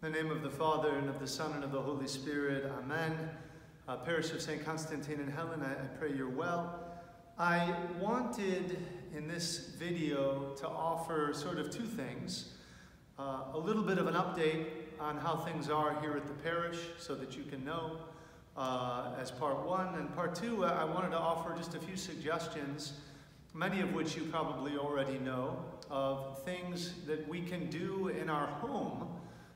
In the name of the Father, and of the Son, and of the Holy Spirit, Amen. Parish of St. Constantine and Helen, I pray you're well. I wanted in this video to offer sort of two things. A little bit of an update on how things are here at the parish so that you can know as part one. And part two, I wanted to offer just a few suggestions, many of which you probably already know, of things that we can do in our home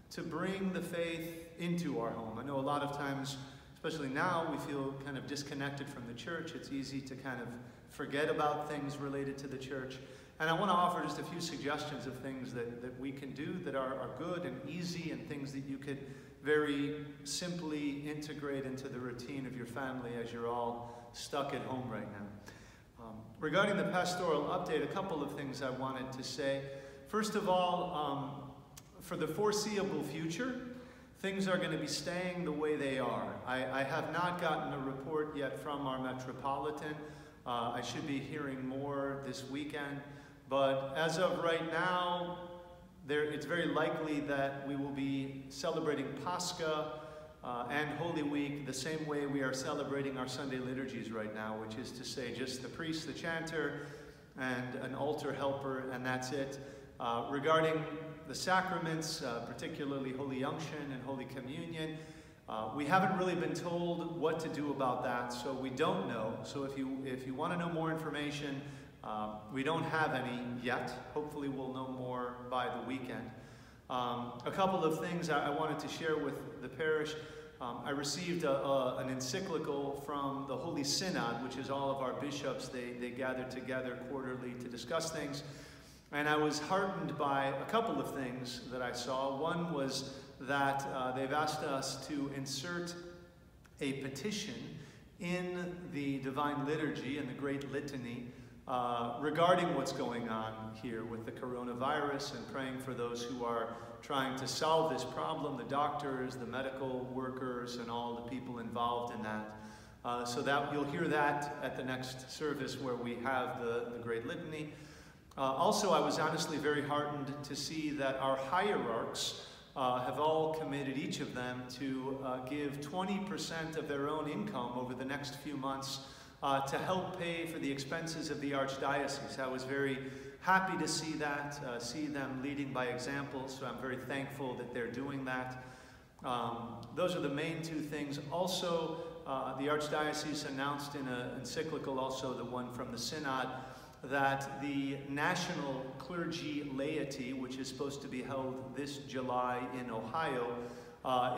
to bring the faith into our home. I know a lot of times, especially now, we feel kind of disconnected from the church. It's easy to kind of forget about things related to the church. And I want to offer just a few suggestions of things that we can do that are good and easy, and things that you could very simply integrate into the routine of your family as you're all stuck at home right now. Regarding the pastoral update, a couple of things I wanted to say. First of all, for the foreseeable future, things are going to be staying the way they are. I have not gotten a report yet from our Metropolitan. I should be hearing more this weekend. But as of right now, it's very likely that we will be celebrating Pascha and Holy Week the same way we are celebrating our Sunday liturgies right now, which is to say just the priest, the chanter, and an altar helper, and that's it. Regarding the sacraments, particularly Holy Unction and Holy Communion, we haven't really been told what to do about that, so we don't know. So if you want to know more information, we don't have any yet. Hopefully we'll know more by the weekend. A couple of things I wanted to share with the parish. I received an encyclical from the Holy Synod, which is all of our bishops. They gather together quarterly to discuss things. And I was heartened by a couple of things that I saw. One was that they've asked us to insert a petition in the Divine Liturgy and the Great Litany regarding what's going on here with the coronavirus, and praying for those who are trying to solve this problem, the doctors, the medical workers, and all the people involved in that. So that you'll hear that at the next service where we have the Great Litany. Also, I was honestly very heartened to see that our hierarchs have all committed, each of them, to give 20% of their own income over the next few months to help pay for the expenses of the Archdiocese. I was very happy to see that, see them leading by example, so I'm very thankful that they're doing that. Those are the main two things. Also, the Archdiocese announced in an encyclical, also the one from the Synod, that the national clergy laity, which is supposed to be held this July in Ohio,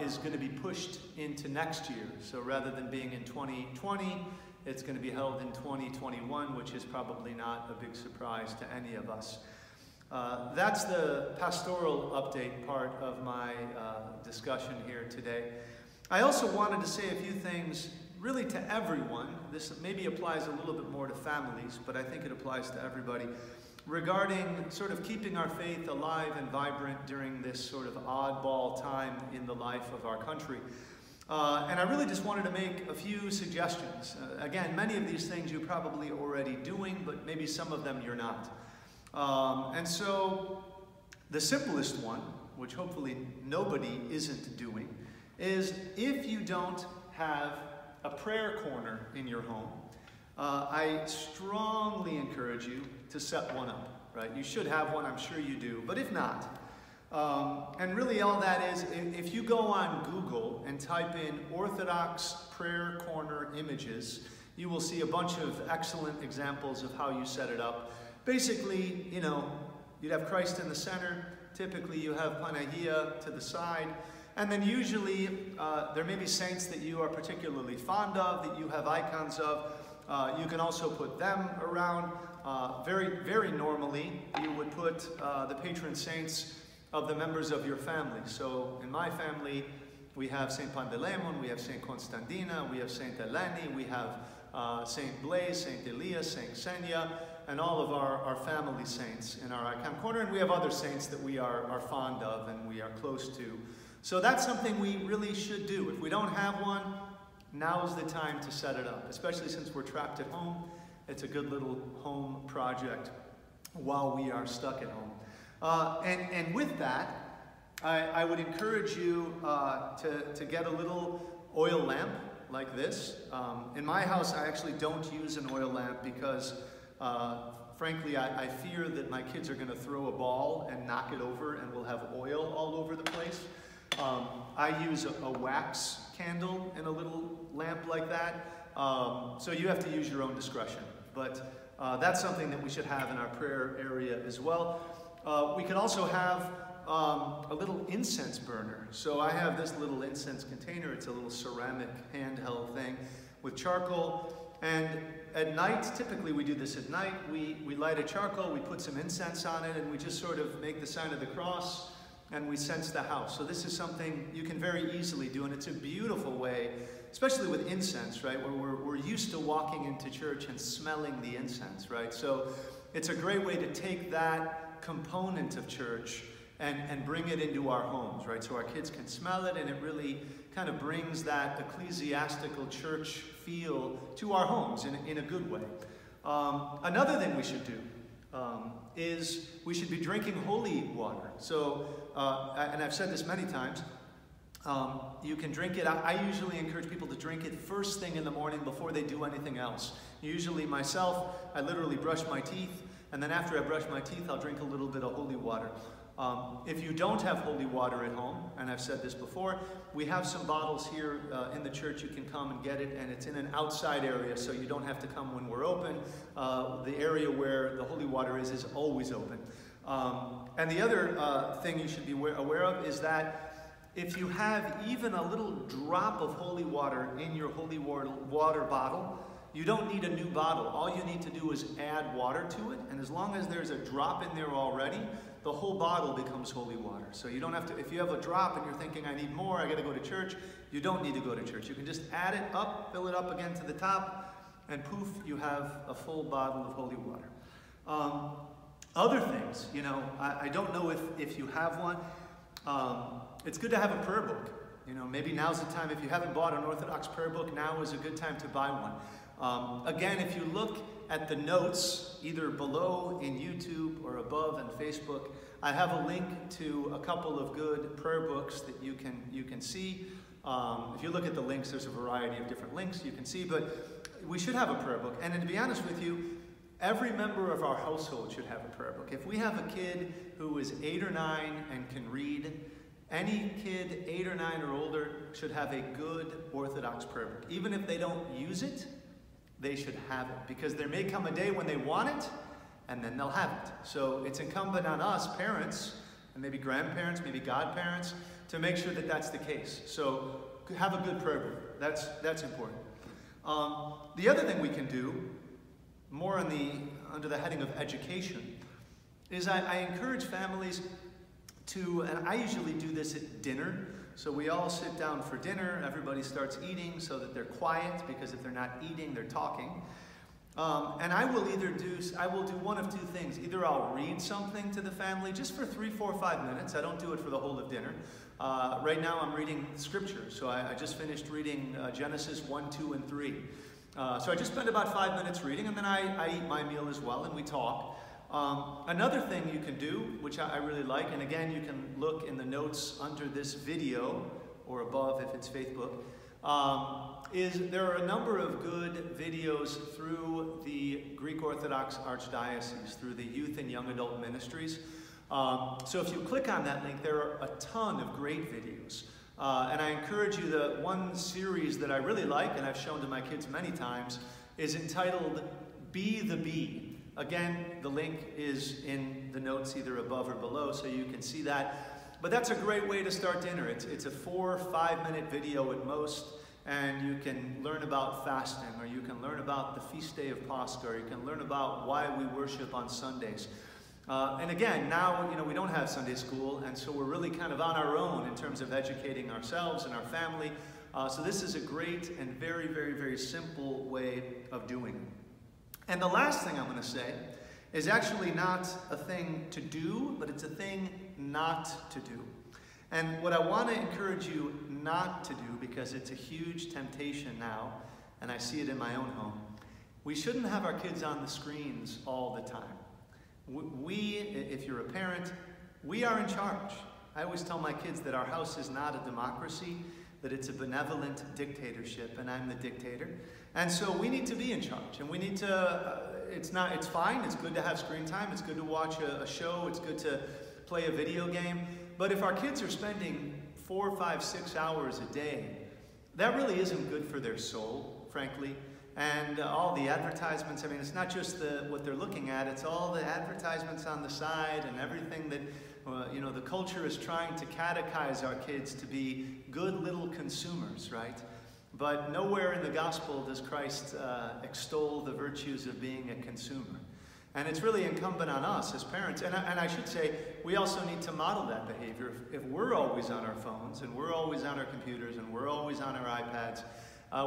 is going to be pushed into next year. So rather than being in 2020, it's going to be held in 2021, which is probably not a big surprise to any of us. That's the pastoral update part of my discussion here today. I also wanted to say a few things really to everyone. This maybe applies a little bit more to families, but I think it applies to everybody, regarding sort of keeping our faith alive and vibrant during this sort of oddball time in the life of our country. And I really just wanted to make a few suggestions. Again, many of these things you're probably already doing, but maybe some of them you're not. And so the simplest one, which hopefully nobody isn't doing, is if you don't have a prayer corner in your home, I strongly encourage you to set one up, right? You should have one, I'm sure you do, but if not, and really all that is, if you go on Google and type in Orthodox prayer corner images, you will see a bunch of excellent examples of how you set it up. Basically, you know, you'd have Christ in the center. Typically you have Panagia to the side. And then usually there may be saints that you are particularly fond of, that you have icons of. You can also put them around. Very, very normally, you would put the patron saints of the members of your family. So in my family, we have Saint Panteleimon, we have Saint Constantina, we have Saint Eleni, we have Saint Blaise, Saint Elias, Saint Xenia, and all of our family saints in our icon corner. And we have other saints that we are fond of and we are close to. So that's something we really should do. If we don't have one, now is the time to set it up, especially since we're trapped at home. It's a good little home project while we are stuck at home. And with that, I would encourage you to get a little oil lamp like this. In my house, I actually don't use an oil lamp because, frankly, I fear that my kids are going to throw a ball and knock it over and we'll have oil all over the place. I use a wax candle in a little lamp like that. So you have to use your own discretion. But that's something that we should have in our prayer area as well. We could also have a little incense burner. So I have this little incense container. It's a little ceramic handheld thing with charcoal. And at night, typically we do this at night, we light a charcoal, we put some incense on it, and we just sort of make the sign of the cross, and we cense the house. So this is something you can very easily do, and it's a beautiful way, especially with incense, right, where we're used to walking into church and smelling the incense, right? So it's a great way to take that component of church and bring it into our homes, right? So our kids can smell it, and it really kind of brings that ecclesiastical church feel to our homes in a good way. Another thing we should do is we should be drinking holy water. So, and I've said this many times, you can drink it. I usually encourage people to drink it first thing in the morning before they do anything else. Usually myself, I literally brush my teeth, and then after I brush my teeth, I'll drink a little bit of holy water. If you don't have holy water at home, and I've said this before, we have some bottles here in the church. You can come and get it, and it's in an outside area, so you don't have to come when we're open. The area where the holy water is always open. And the other thing you should be aware of is that if you have even a little drop of holy water in your holy water bottle, you don't need a new bottle. All you need to do is add water to it, and as long as there's a drop in there already, the whole bottle becomes holy water. So you don't have to, if you have a drop and you're thinking, I need more, I got to go to church, you don't need to go to church. You can just add it up, fill it up again to the top, and poof, you have a full bottle of holy water. Other things, you know, I don't know if you have one. It's good to have a prayer book. You know, maybe now's the time. If you haven't bought an Orthodox prayer book, now is a good time to buy one. Again, if you look at the notes, either below in YouTube or above on Facebook, I have a link to a couple of good prayer books that you can see. If you look at the links, there's a variety of different links you can see, but we should have a prayer book. And to be honest with you, every member of our household should have a prayer book. If we have a kid who is 8 or 9 and can read, any kid 8 or 9 or older should have a good Orthodox prayer book. Even if they don't use it, they should have it, because there may come a day when they want it, and then they'll have it. So it's incumbent on us, parents, and maybe grandparents, maybe godparents, to make sure that that's the case. So have a good prayer book. That's important. The other thing we can do, more under the heading of education, is I encourage families to, and I usually do this at dinner. So we all sit down for dinner, everybody starts eating so that they're quiet, because if they're not eating, they're talking. And I will do one of two things. Either I'll read something to the family just for 3, 4, 5 minutes. I don't do it for the whole of dinner. Right now I'm reading scripture. So I just finished reading Genesis 1, 2, and 3. So I just spend about 5 minutes reading, and then I eat my meal as well, and we talk. Another thing you can do, which I really like, and again you can look in the notes under this video, or above if it's Facebook, is there are a number of good videos through the Greek Orthodox Archdiocese, through the youth and young adult ministries. So if you click on that link, there are a ton of great videos. And I encourage you, the one series that I really like, and I've shown to my kids many times, is entitled Be the Bee. Again, the link is in the notes either above or below, so you can see that. But that's a great way to start dinner. It's a 4 or 5 minute video at most, and you can learn about fasting, or you can learn about the feast day of Pascha, or you can learn about why we worship on Sundays. And again, now we don't have Sunday school, and so we're really kind of on our own in terms of educating ourselves and our family. So this is a great and very, very, very simple way of doing it. And the last thing I'm going to say is actually not a thing to do, but it's a thing not to do. And what I want to encourage you not to do, because it's a huge temptation now, and I see it in my own home, we shouldn't have our kids on the screens all the time. We, if you're a parent, we are in charge. I always tell my kids that our house is not a democracy, that it's a benevolent dictatorship, and I'm the dictator. And so we need to be in charge, and we need to, it's fine, it's good to have screen time, it's good to watch a show, it's good to play a video game, but if our kids are spending 4, 5, 6 hours a day, that really isn't good for their soul, frankly. And all the advertisements, I mean, it's not just what they're looking at, it's all the advertisements on the side and everything that, you know, the culture is trying to catechize our kids to be good little consumers, right? But nowhere in the gospel does Christ extol the virtues of being a consumer. And it's really incumbent on us as parents, and I should say, we also need to model that behavior. If we're always on our phones, and we're always on our computers, and we're always on our iPads,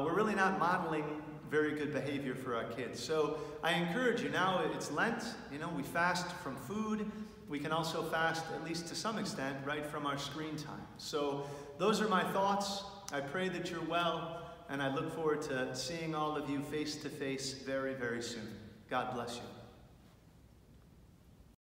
we're really not modeling very good behavior for our kids. So I encourage you, now it's Lent, you know, we fast from food. We can also fast, at least to some extent, right from our screen time. So those are my thoughts. I pray that you're well, and I look forward to seeing all of you face to face very, very soon. God bless you.